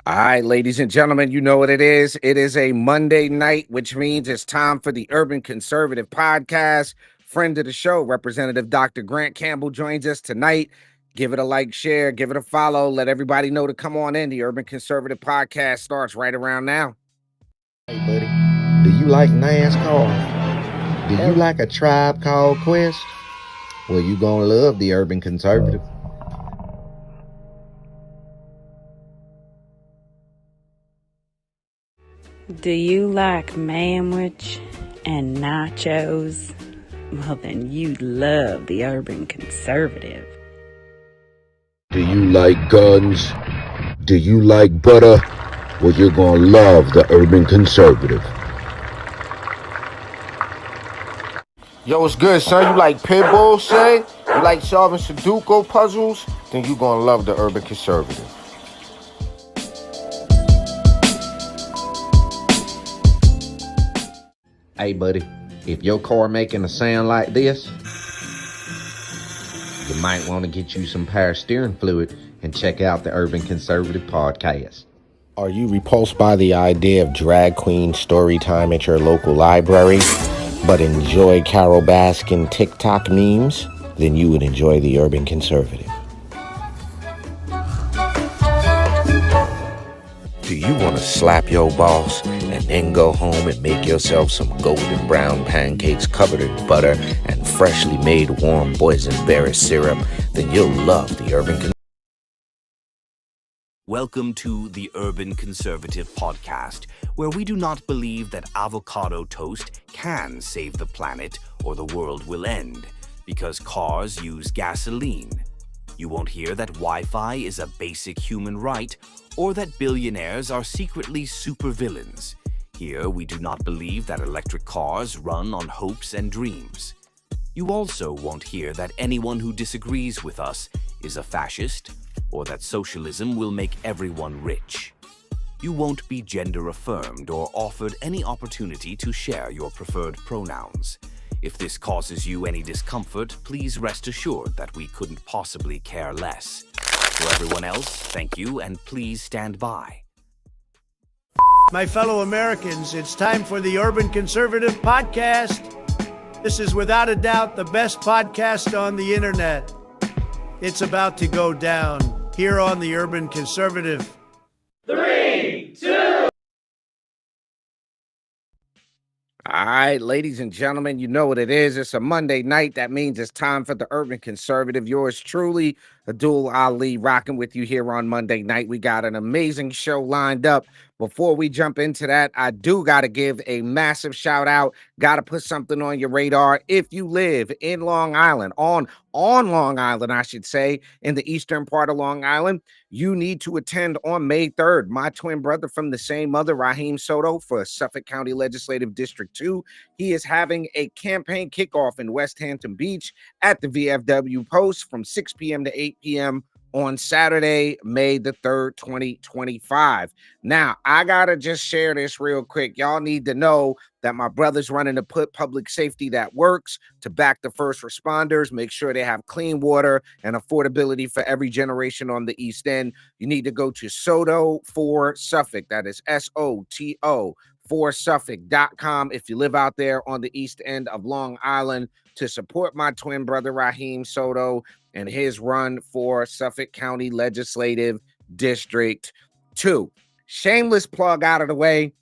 All right, ladies and gentlemen, you know what it is. It is a Monday night, which means it's time for the Urban Conservative Podcast. Friend of the show, Representative Dr. Grant Campbell joins us tonight. Give it a like, share, give it a follow. Let everybody know to come on in. The Urban Conservative Podcast starts right around now. Hey, buddy, do you like NASCAR? Do you like a Tribe Called Quest? Well, you gonna love the Urban Conservative. Do you like manwich and nachos? Well, then you'd love the Urban Conservative. Do you like guns? Do you like butter? Well, you're gonna love the Urban Conservative. Yo, what's good, son? You like pit bulls, say? You like solving Sudoku puzzles? Then you gonna love the Urban Conservative. Hey, buddy, if your car making a sound like this, you might want to get you some power steering fluid and check out the Urban Conservative Podcast. Are you repulsed by the idea of drag queen story time at your local library, but enjoy Carol Baskin TikTok memes? Then you would enjoy the Urban Conservative. Do you want to slap your boss and then go home and make yourself some golden brown pancakes covered in butter and freshly made warm boysenberry syrup? Then you'll love the Urban Conservative. Welcome to the Urban Conservative Podcast, where we do not believe that avocado toast can save the planet or the world will end, because cars use gasoline. You won't hear that Wi-Fi is a basic human right, or that billionaires are secretly supervillains. Here, we do not believe that electric cars run on hopes and dreams. You also won't hear that anyone who disagrees with us is a fascist, or that socialism will make everyone rich. You won't be gender affirmed or offered any opportunity to share your preferred pronouns. If this causes you any discomfort, please rest assured that we couldn't possibly care less. For everyone else, thank you, and please stand by. My fellow Americans, it's time for the Urban Conservative Podcast. This is without a doubt the best podcast on the internet. It's about to go down here on the Urban Conservative. 3, 2. All right, ladies and gentlemen, you know what it is. It's a Monday night. That means it's time for the Urban Conservative. Yours truly, Abdul Ali, rocking with you here on Monday night. We got an amazing show lined up. Before we jump into that, I do got to give a massive shout out. Got to put something on your radar. If you live in Long Island, on Long Island, I should say, in the eastern part of Long Island, you need to attend on May 3rd. My twin brother from the same mother, Raheem Soto, for Suffolk County Legislative District 2. He is having a campaign kickoff in West Hampton Beach at the VFW Post from 6 p.m. to 8 p.m. on Saturday, May the 3rd, 2025. Now, I got to just share this real quick. Y'all need to know that my brother's running to put public safety that works to back the first responders, make sure they have clean water and affordability for every generation on the East End. You need to go to Soto for Suffolk. That is SOTO for Suffolk.com if you live out there on the East End of Long Island to support my twin brother Raheem Soto and his run for Suffolk County Legislative District 2. Shameless plug out of the way.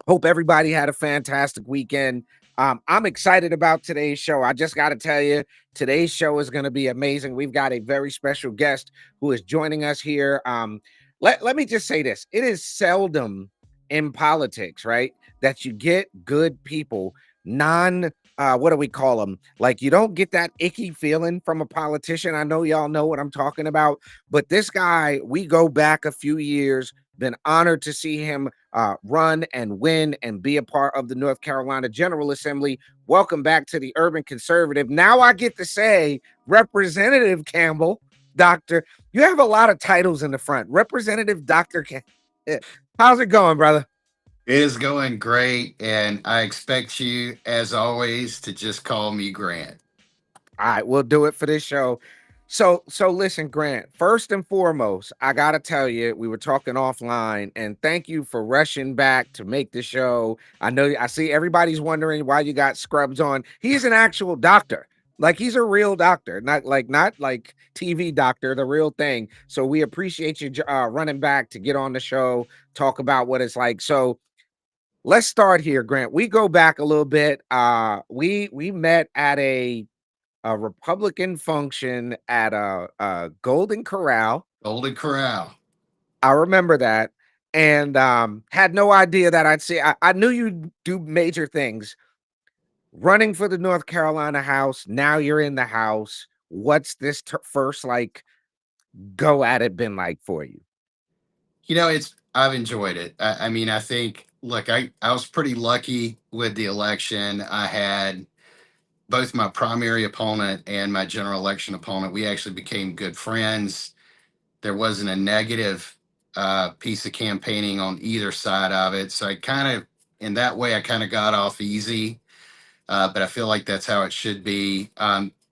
Hope everybody had a fantastic weekend. I'm excited about today's show. I just got to tell you, today's show is going to be amazing. We've got a very special guest who is joining us here. Let me just say this. It is seldom in politics, right, that you get good people, what do we call them? Like, you don't get that icky feeling from a politician. I know y'all know what I'm talking about, but this guy, we go back a few years, been honored to see him run and win and be a part of the North Carolina General Assembly. Welcome back to the Urban Conservative. Now I get to say Representative Campbell, Doctor. You have a lot of titles in the front. Representative Dr. Campbell. How's it going, brother? It is going great, and I expect you, as always, to just call me Grant. All right, we'll do it for this show. So listen, Grant. First and foremost, I gotta tell you, we were talking offline, and thank you for rushing back to make the show. I know I see everybody's wondering why you got scrubs on. He's an actual doctor. Like he's a real doctor, not like TV doctor, the real thing. So we appreciate you running back to get on the show, talk about what it's like. So let's start here, Grant. We go back a little bit. We met at a Republican function at a Golden Corral. Golden Corral. I remember that, and had no idea that I'd see. I knew you do major things. Running for the North Carolina House. Now you're in the House. What's this first like go at it been like for you? I've enjoyed it. I mean, I think, look, I was pretty lucky with the election. I had both my primary opponent and my general election opponent. We actually became good friends. There wasn't a negative piece of campaigning on either side of it. So in that way, I kind of got off easy. But I feel like that's how it should be.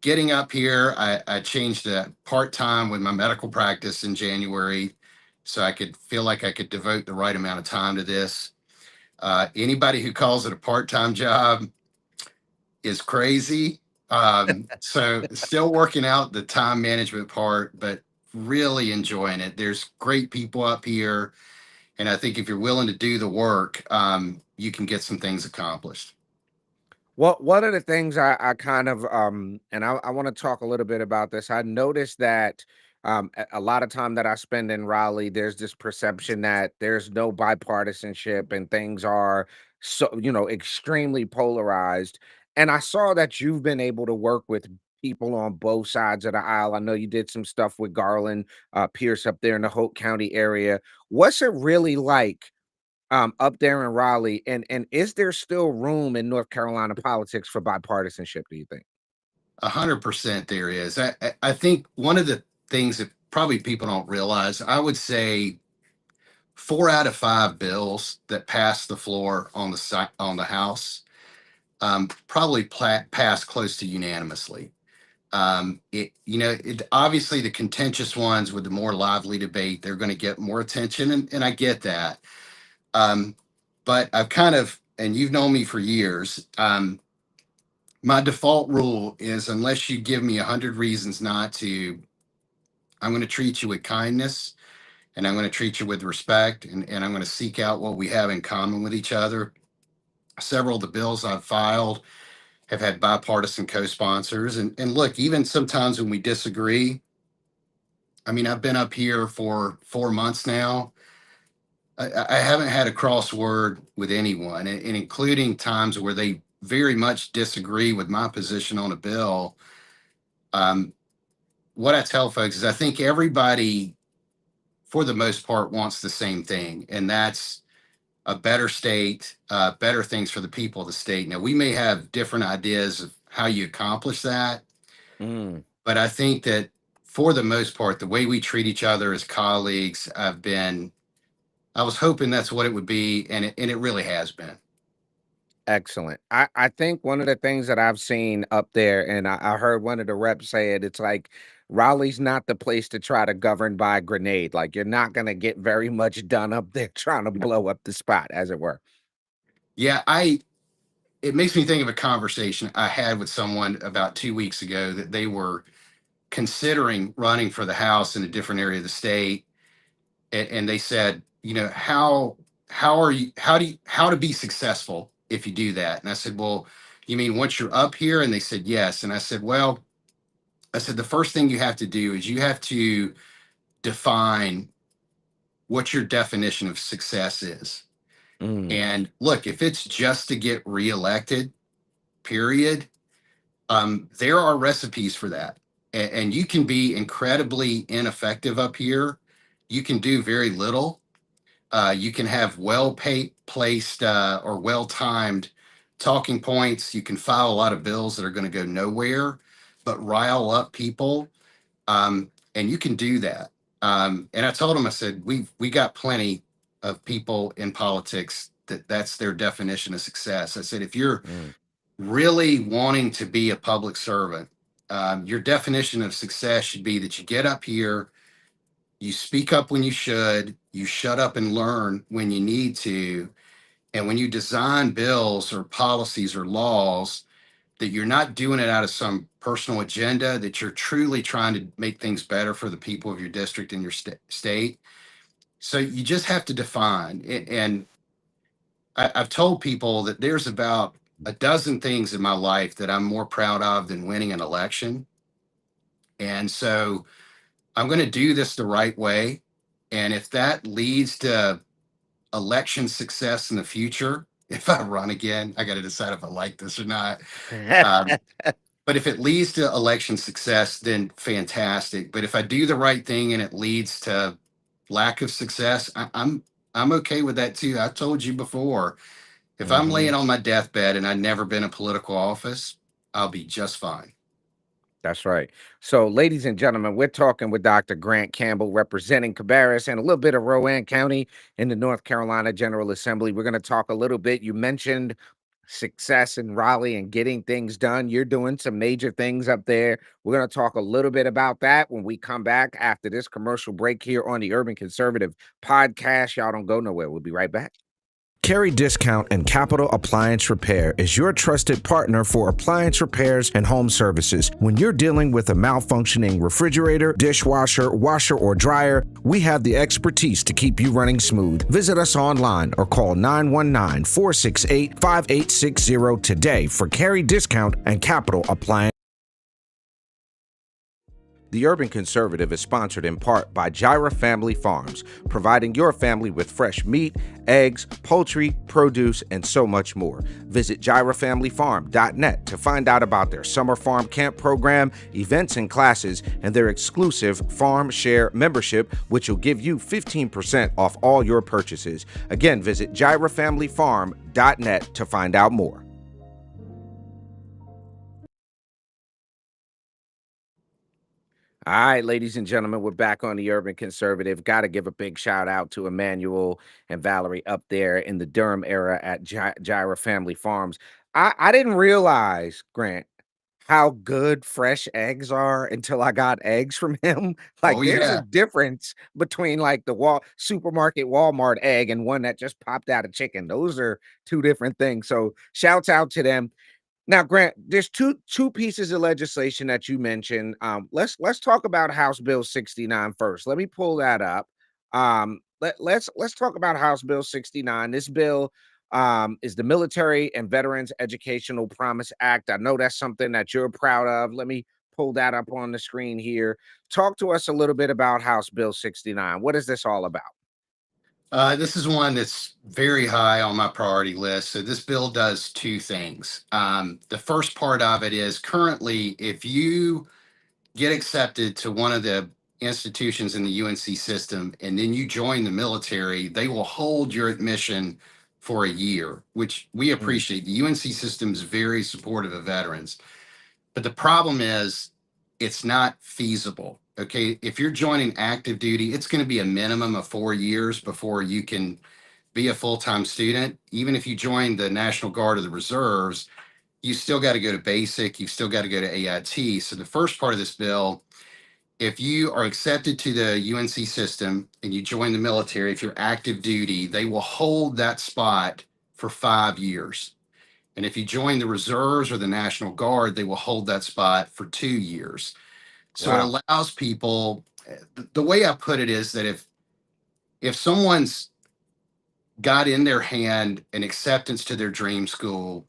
Getting up here, I changed to part time with my medical practice in January, so I could feel like I could devote the right amount of time to this. Anybody who calls it a part time job is crazy. So still working out the time management part, but really enjoying it. There's great people up here, and I think if you're willing to do the work, you can get some things accomplished. Well, one of the things I kind of and I want to talk a little bit about this. I noticed that a lot of time that I spend in Raleigh, there's this perception that there's no bipartisanship and things are extremely polarized. And I saw that you've been able to work with people on both sides of the aisle. I know you did some stuff with Garland Pierce up there in the Hope County area. What's it really like up there in Raleigh, and is there still room in North Carolina politics for bipartisanship, do you think? 100% there is. I think one of the things that probably people don't realize, I would say 4 out of 5 bills that pass the floor on on the House probably pass close to unanimously. Obviously the contentious ones with the more lively debate, they're going to get more attention, and I get that. Um, but I've and you've known me for years. My default rule is unless you give me 100 reasons not to, I'm going to treat you with kindness, and I'm going to treat you with respect, and I'm going to seek out what we have in common with each other. Several of the bills I've filed have had bipartisan co-sponsors. And look, even sometimes when we disagree, I mean, I've been up here for 4 months now. I haven't had a crossword with anyone, and including times where they very much disagree with my position on a bill. Um, what I tell folks is I think everybody, for the most part, wants the same thing, and that's a better state, better things for the people of the state. Now, we may have different ideas of how you accomplish that, Mm. but I think that for the most part, the way we treat each other as colleagues, I was hoping that's what it would be, and it really has been. Excellent. I think one of the things that I've seen up there, and I heard one of the reps say it, it's like Raleigh's not the place to try to govern by grenade. Like you're not gonna get very much done up there trying to blow up the spot, as it were. Yeah, it makes me think of a conversation I had with someone about 2 weeks ago that they were considering running for the House in a different area of the state, and they said, how to be successful if you do that? And I said, well, you mean once you're up here? And they said yes. And I said, well, the first thing you have to do is you have to define what your definition of success is. Mm. And look, if it's just to get reelected, period, there are recipes for that. And you can be incredibly ineffective up here. You can do very little. You can have placed or well timed talking points. You can file a lot of bills that are going to go nowhere, but rile up people. And you can do that. And I told him, I said, we got plenty of people in politics that's their definition of success. I said, if you're Mm. really wanting to be a public servant, Your definition of success should be that you get up here, you speak up when you should, you shut up and learn when you need to. And when you design bills or policies or laws, that you're not doing it out of some personal agenda, that you're truly trying to make things better for the people of your district and your state. So you just have to define. And I've told people that there's about a dozen things in my life that I'm more proud of than winning an election. And so I'm going to do this the right way. And if that leads to election success in the future, if I run again, I got to decide if I like this or not. Um, but if it leads to election success, then fantastic. But if I do the right thing and it leads to lack of success, I'm okay with that too. I told you before, if I'm Hmm. laying on my deathbed and I've never been in political office, I'll be just fine. That's right. So, ladies and gentlemen, we're talking with Dr. Grant Campbell, representing Cabarrus and a little bit of Rowan County in the North Carolina General Assembly. We're going to talk a little bit. You mentioned success in Raleigh and getting things done. You're doing some major things up there. We're going to talk a little bit about that when we come back after this commercial break here on the Urban Conservative Podcast. Y'all don't go nowhere. We'll be right back. Carry Discount and Capital Appliance Repair is your trusted partner for appliance repairs and home services. When you're dealing with a malfunctioning refrigerator, dishwasher, washer, or dryer, we have the expertise to keep you running smooth. Visit us online or call 919-468-5860 today for Carry Discount and Capital Appliance. The Urban Conservative is sponsored in part by Gyra Family Farms, providing your family with fresh meat, eggs, poultry, produce, and so much more. Visit gyrafamilyfarm.net to find out about their summer farm camp program, events and classes, and their exclusive Farm Share membership, which will give you 15% off all your purchases. Again, visit gyrafamilyfarm.net to find out more. All right, ladies and gentlemen, we're back on the Urban Conservative. Got to give a big shout out to Emmanuel and Valerie up there in the Durham era at Gyra Family Farms. I didn't realize, Grant, how good fresh eggs are until I got eggs from him. Oh, Like, there's a yeah. difference between like the supermarket Walmart egg and one that just popped out of chicken. Those are two different things. So, shouts out to them. Now, Grant, there's two pieces of legislation that you mentioned. Let's talk about House Bill 69 first. Let me pull that up. Let's talk about House Bill 69. This bill is the Military and Veterans Educational Promise Act. I know that's something that you're proud of. Let me pull that up on the screen here. Talk to us a little bit about House Bill 69. What is this all about? This is one that's very high on my priority list. So this bill does two things. The first part of it is currently, if you get accepted to one of the institutions in the UNC system and then you join the military, they will hold your admission for a year, which we Mm, appreciate. The UNC system is very supportive of veterans. But the problem is it's not feasible. Okay. If you're joining active duty, it's going to be a minimum of 4 years before you can be a full time student. Even if you join the National Guard or the reserves, you still got to go to basic, you've still got to go to AIT. So the first part of this bill, if you are accepted to the UNC system and you join the military, if you're active duty, they will hold that spot for 5 years. And if you join the reserves or the National Guard, they will hold that spot for 2 years. So it wow. allows people, the way I put it is that if someone's got in their hand an acceptance to their dream school,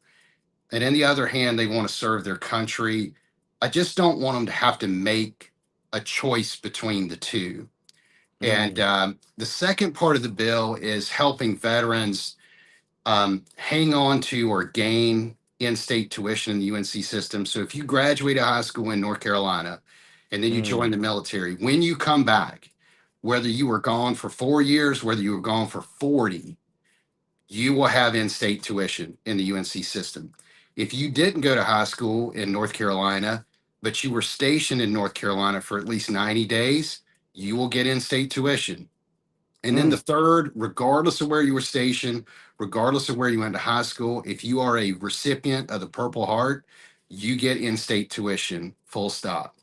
and in the other hand, they want to serve their country, I just don't want them to have to make a choice between the two. And Mm, the second part of the bill is helping veterans hang on to or gain in-state tuition in the UNC system. So if you graduate high school in North Carolina and then you join mm, the military, when you come back, whether you were gone for 4 years, whether you were gone for 40, you will have in-state tuition in the UNC system. If you didn't go to high school in North Carolina, but you were stationed in North Carolina for at least 90 days, you will get in-state tuition. And then the mm, third, regardless of where you were stationed, regardless of where you went to high school, if you are a recipient of the Purple Heart, you get in-state tuition full stop.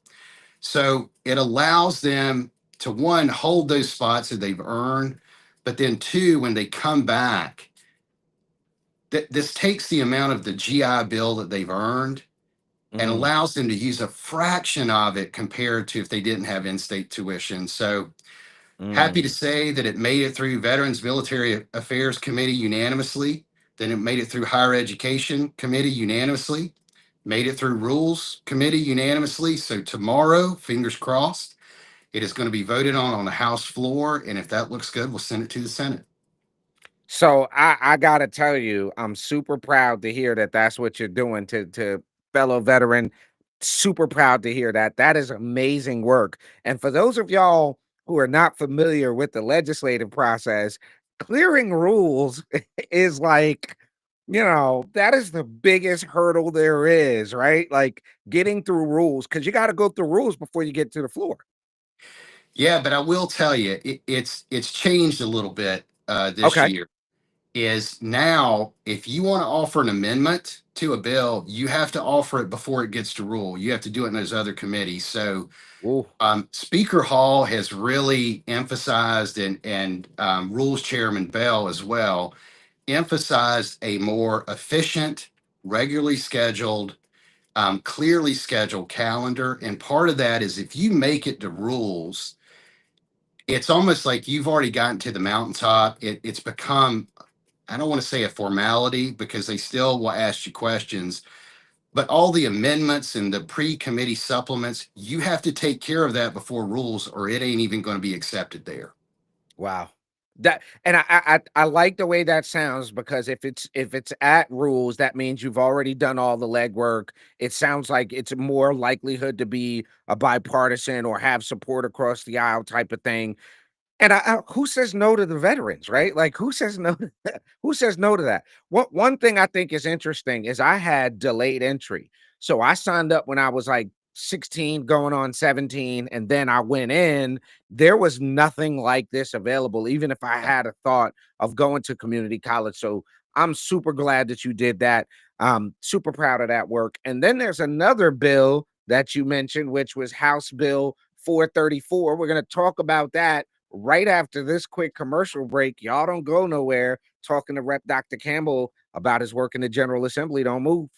So it allows them to, one, hold those spots that they've earned, but then two, when they come back, this takes the amount of the GI Bill that they've earned and Mm, allows them to use a fraction of it compared to if they didn't have in-state tuition. So happy to mm. say that it made it through Veterans Military Affairs Committee unanimously. Then it made it through Higher Education Committee unanimously, made it through Rules Committee unanimously. So tomorrow, fingers crossed, it is going to be voted on the House floor. And if that looks good, we'll send it to the Senate. So I gotta tell you, I'm super proud to hear that that's what you're doing to fellow veteran. Super proud to hear that. That is amazing work. And for those of y'all who are not familiar with the legislative process, clearing rules is like, that is the biggest hurdle there is, right? Like getting through rules because you got to go through rules before you get to the floor. Yeah, but I will tell you, it's changed a little bit this Okay. year. Is now if you want to offer an amendment to a bill, you have to offer it before it gets to rule. You have to do it in those other committees. So Ooh, Speaker Hall has really emphasized, and Rules Chairman Bell as well, emphasized a more efficient, regularly scheduled, clearly scheduled calendar. And part of that is if you make it to rules, it's almost like you've already gotten to the mountaintop. It's become, I don't want to say a formality because they still will ask you questions, but all the amendments and the pre-committee supplements, you have to take care of that before rules or it ain't even going to be accepted there. wow. That and I like the way that sounds because if it's at rules, that means you've already done all the legwork. It sounds like it's more likelihood to be a bipartisan or have support across the aisle type of thing. And who says no to the veterans, right? Like who says no to that? Who says no to that? What one thing I think is interesting is I had delayed entry. So I signed up when I was like 16 going on 17 and then I went in. There was nothing like this available even if I had a thought of going to community college. So I'm super glad that you did that. Super proud of that work. And then there's another bill that you mentioned which was House Bill 434. We're going to talk about that right after this quick commercial break. Y'all don't go nowhere. Talking to Rep. Dr. Campbell about his work in the General Assembly. Don't move.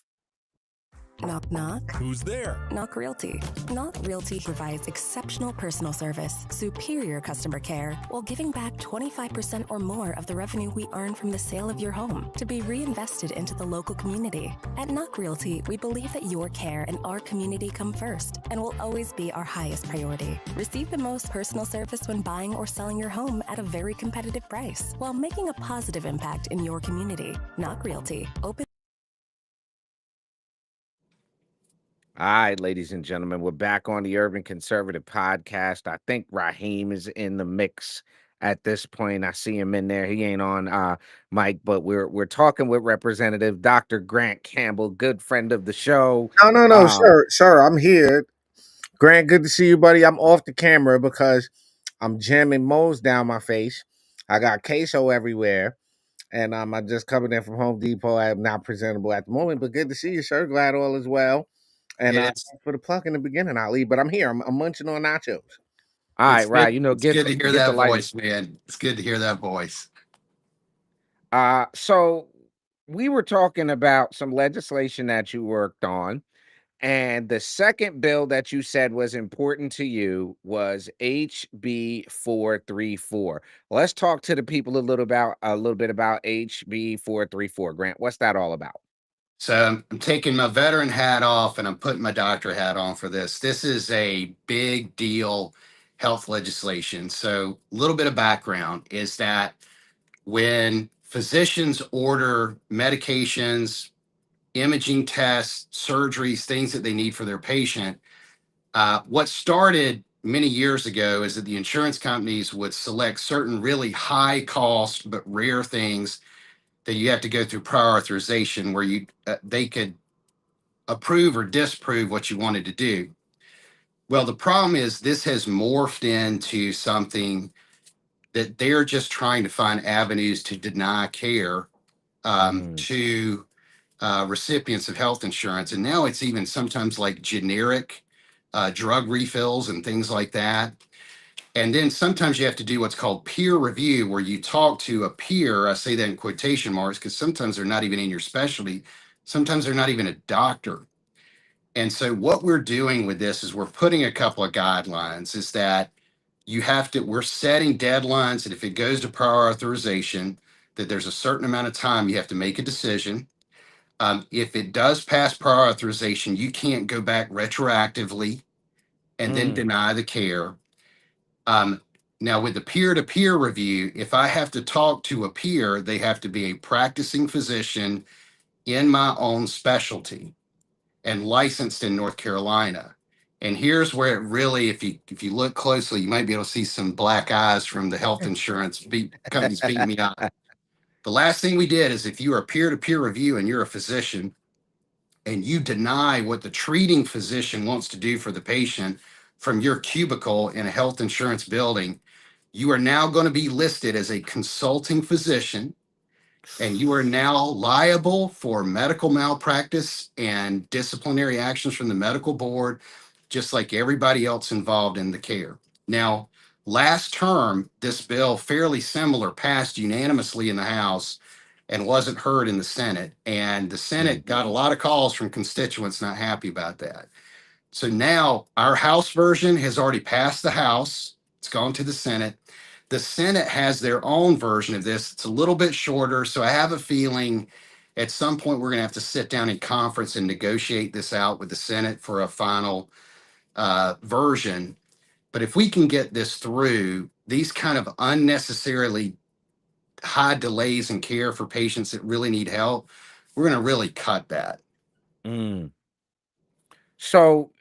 Knock, knock. Who's there? Knock Realty. Knock Realty provides exceptional personal service, superior customer care, while giving back 25% or more of the revenue we earn from the sale of your home to be reinvested into the local community. At Knock Realty, we believe that your care and our community come first and will always be our highest priority. Receive the most personal service when buying or selling your home at a very competitive price while making a positive impact in your community. Knock Realty. Open. All right, ladies and gentlemen, we're back on the Urban Conservative Podcast. I think Raheem is in the mix at this point. I see him in there. He ain't on mic, but we're talking with Representative Dr. Grant Campbell, good friend of the show. No, Um, sir, I'm here. Grant, good to see you, buddy. I'm off the camera because I'm jamming moles down my face. I got queso everywhere. And I just coming in from Home Depot. I'm not presentable at the moment, but good to see you, sir. Glad all is well. And It's thanks for the plug in the beginning, Ali. But I'm here. I'm munching on nachos. all right, it's good. right. It's good to hear Get the that light. voice, man. It's good to hear that voice. So we were talking about some legislation that you worked on. And the second bill that you said was important to you was HB 434. Let's talk to the people a little bit about HB 434. Grant, what's that all about? So I'm taking my veteran hat off and I'm putting my doctor hat on for this. This is a big deal health legislation. So a little bit of background is that when physicians order medications, imaging tests, surgeries, things that they need for their patient, what started many years ago is that the insurance companies would select certain really high cost but rare things that you have to go through prior authorization where they could approve or disprove what you wanted to do. Well, the problem is this has morphed into something that they're just trying to find avenues to deny care Mm, to recipients of health insurance. And now it's even sometimes like generic drug refills and things like that. And then sometimes you have to do what's called peer review, where you talk to a peer. I say that in quotation marks because sometimes they're not even in your specialty. Sometimes they're not even a doctor. And so what we're doing with this is we're putting a couple of guidelines is that we're setting deadlines that if it goes to prior authorization, that there's a certain amount of time you have to make a decision. If it does pass prior authorization, you can't go back retroactively and then Mm, deny the care. Um, Now, with the peer to peer review, if I have to talk to a peer, they have to be a practicing physician in my own specialty and licensed in North Carolina. And here's where it really, if you look closely, you might be able to see some black eyes from the health insurance companies beating me up. The last thing we did is if you are peer to peer review and you're a physician and you deny what the treating physician wants to do for the patient from your cubicle in a health insurance building, you are now going to be listed as a consulting physician and you are now liable for medical malpractice and disciplinary actions from the medical board, just like everybody else involved in the care. Now, last term, this bill, fairly similar, passed unanimously in the House and wasn't heard in the Senate. And the mm. Senate got a lot of calls from constituents not happy about that. So now our House version has already passed the House. It's gone to the Senate. The Senate has their own version of this. It's a little bit shorter. So I have a feeling at some point we're going to have to sit down in conference and negotiate this out with the Senate for a final version. But if we can get this through, these kind of unnecessarily high delays in care for patients that really need help, we're going to really cut that. Mm. So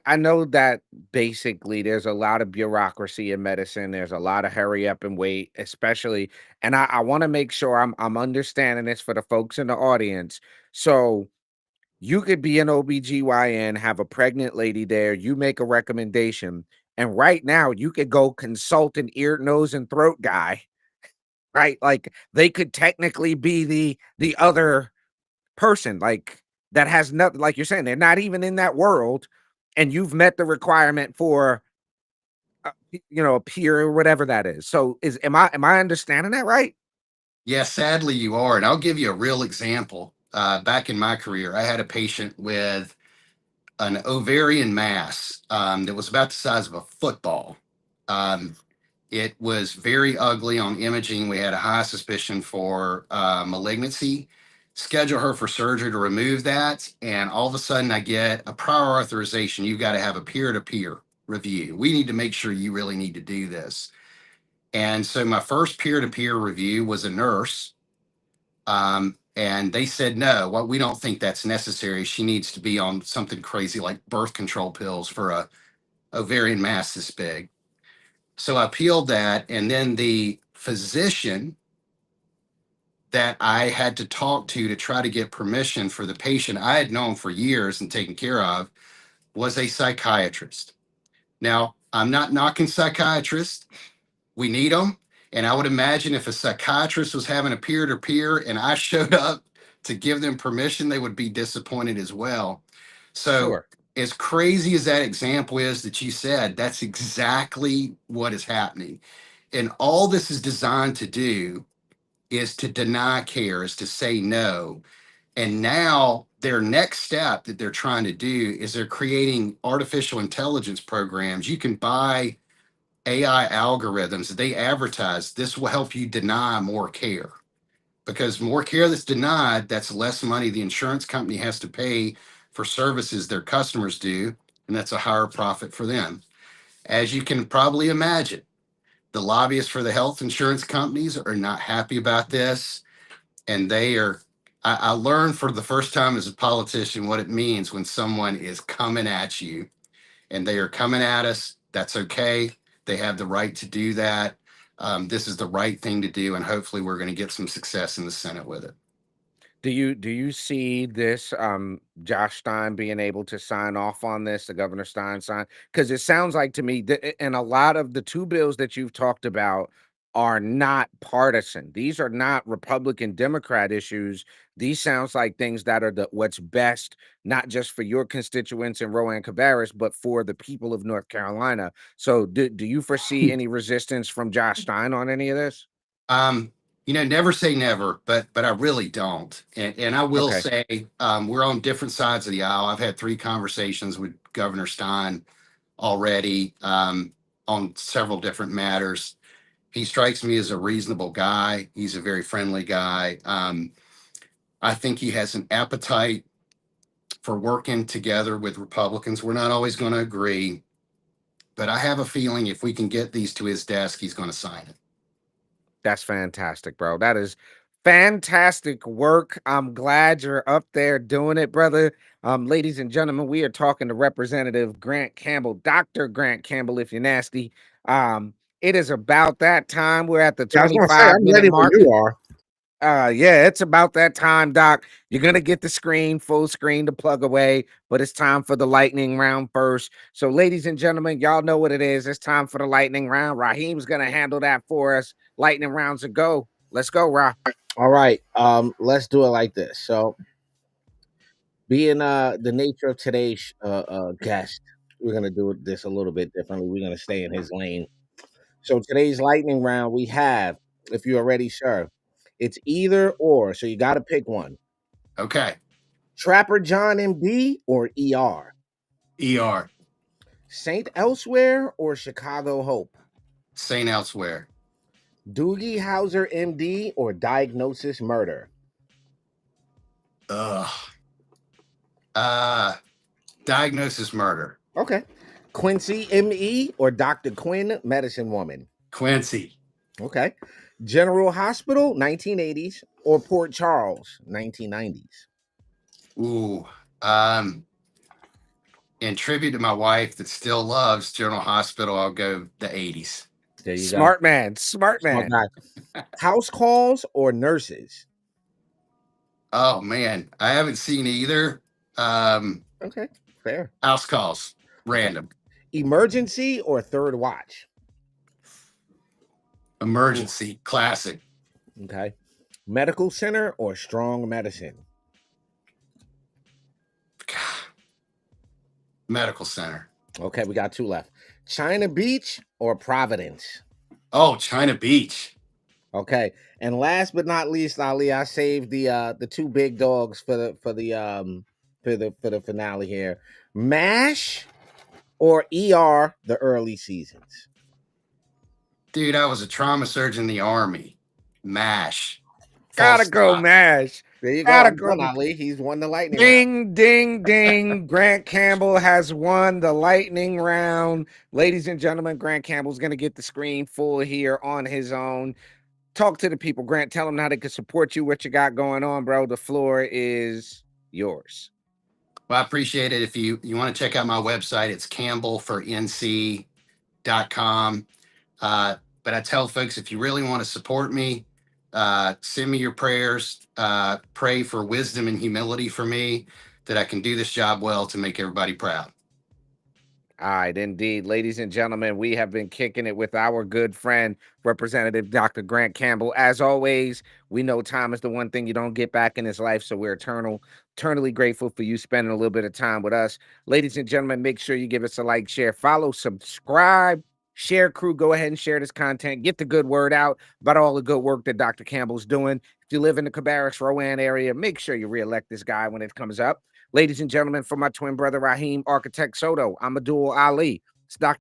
I know that basically there's a lot of bureaucracy in medicine. There's a lot of hurry up and wait, especially, and I want to make sure I'm understanding this for the folks in the audience. So you could be an OBGYN, have a pregnant lady there, you make a recommendation, and right now you could go consult an ear, nose, and throat guy, right? Like they could technically be the other person, like, that has nothing, like you're saying, they're not even in that world, and you've met the requirement for, a peer or whatever that is. So am I understanding that right? Yeah, sadly you are. And I'll give you a real example. Back in my career, I had a patient with an ovarian mass that was about the size of a football. Um, it was very ugly on imaging. We had a high suspicion for malignancy. Schedule her for surgery to remove that. And all of a sudden, I get a prior authorization. You've got to have a peer to peer review. We need to make sure you really need to do this. And so, my first peer to peer review was a nurse, and they said, no, well, we don't think that's necessary. She needs to be on something crazy like birth control pills for a ovarian mass this big. So I appealed that. And then the physician that I had to talk to try to get permission for the patient I had known for years and taken care of was a psychiatrist. Now, I'm not knocking psychiatrists. We need them. And I would imagine if a psychiatrist was having a peer to peer and I showed up to give them permission, they would be disappointed as well. So, Sure. as crazy as that example is that you said, that's exactly what is happening. And all this is designed to do is to deny care, is to say no. And now their next step that they're trying to do is they're creating artificial intelligence programs. You can buy AI algorithms that they advertise. This will help you deny more care because more care that's denied, that's less money the insurance company has to pay for services their customers do. And that's a higher profit for them. As you can probably imagine, the lobbyists for the health insurance companies are not happy about this. And they are, I learned for the first time as a politician what it means when someone is coming at you and they are coming at us. That's okay. They have the right to do that. This is the right thing to do. And hopefully we're going to get some success in the Senate with it. Do you see this, Josh Stein being able to sign off on this, the Governor Stein sign? Because it sounds like to me that, and a lot of the two bills that you've talked about are not partisan. These are not Republican Democrat issues. These sounds like things that are what's best, not just for your constituents in Rowan Cabarrus, but for the people of North Carolina. So do you foresee any resistance from Josh Stein on any of this? Um, never say never, but I really don't. And I will Okay. say, we're on different sides of the aisle. I've had 3 conversations with Governor Stein already, on several different matters. He strikes me as a reasonable guy. He's a very friendly guy. I think he has an appetite for working together with Republicans. We're not always going to agree, but I have a feeling if we can get these to his desk, he's going to sign it. That's fantastic, bro. That is fantastic work. I'm glad you're up there doing it, brother. Ladies and gentlemen, we are talking to Representative Grant Campbell, Dr. Grant Campbell, if you're nasty. It is about that time. We're at the Yeah, I was gonna say 25-minute I'm ready when mark. you are. Yeah, it's about that time, Doc. You're gonna get the screen, full screen to plug away, but it's time for the lightning round first. So, ladies and gentlemen, y'all know what it is. It's time for the lightning round. Raheem's gonna handle that for us. Lightning rounds a go. Let's go, Ra. All right. Let's do it like this. So, being the nature of today's guest, we're gonna do this a little bit differently. We're gonna stay in his lane. So today's lightning round we have, if you're ready, sir, it's either or. So you got to pick one. Okay. Trapper John MD or ER? ER. Saint Elsewhere or Chicago Hope? St. Elsewhere. Doogie Howser MD or Diagnosis Murder? Ugh. Diagnosis Murder. Okay. Quincy ME or Dr. Quinn Medicine Woman? Quincy. Okay. General Hospital 1980s or Port Charles 1990s? Ooh. In tribute to my wife that still loves General Hospital, I'll go the 80s. There you go. Smart man, smart Smart man. guy. House calls or nurses? Oh man, I haven't seen either. Okay, fair. House calls, Okay. random. Emergency or third watch? Emergency, classic. Okay. Medical center or strong medicine? Medical center. Okay, we got 2 left. China Beach or Providence? Oh, China Beach. Okay. And last but not least, Ali, I saved the 2 big dogs for the finale here. MASH or ER the early seasons? Dude, I was a trauma surgeon in the Army. MASH. Gotta Full go, stop. Mash. There you go. Gotta I'm go. done, Ali. He's won the lightning round. Ding, ding, ding. Grant Campbell has won the lightning round. Ladies and gentlemen, Grant Campbell's going to get the screen full here on his own. Talk to the people, Grant. Tell them how they can support you, what you got going on, bro. The floor is yours. Well, I appreciate it. If you want to check out my website, it's campbellfornc.com. But I tell folks, if you really want to support me, send me your prayers. Pray for wisdom and humility for me that I can do this job well to make everybody proud. All right, indeed. Ladies and gentlemen, we have been kicking it with our good friend, Representative Dr. Grant Campbell. As always, we know time is the one thing you don't get back in this life, so we're eternally grateful for you spending a little bit of time with us. Ladies and gentlemen, make sure you give us a like, share, follow, subscribe, share, crew. Go ahead and share this content. Get the good word out about all the good work that Dr. Campbell's doing. If you live in the Cabarrus, Rowan area, make sure you reelect this guy when it comes up. Ladies and gentlemen, for my twin brother, Raheem Architect Soto, I'm Abdul Ali. It's Dr.